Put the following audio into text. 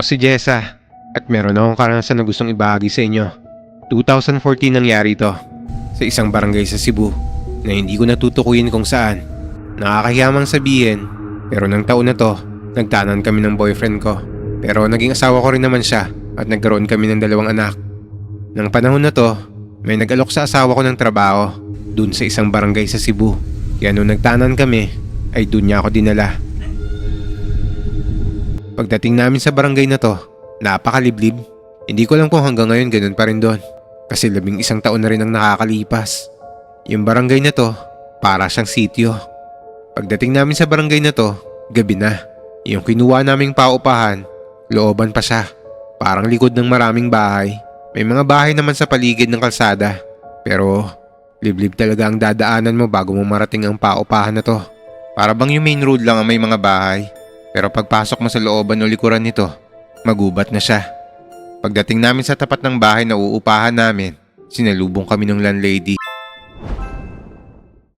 Ako si Jessa at meron akong karanasan na gustong ibahagi sa inyo. 2014 nangyari ito sa isang barangay sa Cebu na hindi ko natutukuyin kung saan. Nakakahiyamang sabihin pero ng taon na to nagtanan kami ng boyfriend ko. Pero naging asawa ko rin naman siya at nagkaroon kami ng 2 anak. Nang panahon na to may nag-alok sa asawa ko ng trabaho dun sa isang barangay sa Cebu. Kaya nung nagtanan kami ay dun niya ako dinala. Pagdating namin sa barangay na to, napakaliblib. Hindi ko alam kung hanggang ngayon ganun pa rin doon. Kasi 11 taon na rin ang nakakalipas. Yung barangay na to, para siyang sitio. Pagdating namin sa barangay na to, gabi na. Yung kinuha naming paupahan, looban pa siya. Parang likod ng maraming bahay. May mga bahay naman sa paligid ng kalsada. Pero liblib talaga ang dadaanan mo bago mo marating ang paupahan na to. Para bang yung main road lang ang may mga bahay. Pero pagpasok mo sa looban o likuran nito, magubat na siya. Pagdating namin sa tapat ng bahay na uupahan namin, sinalubong kami ng landlady.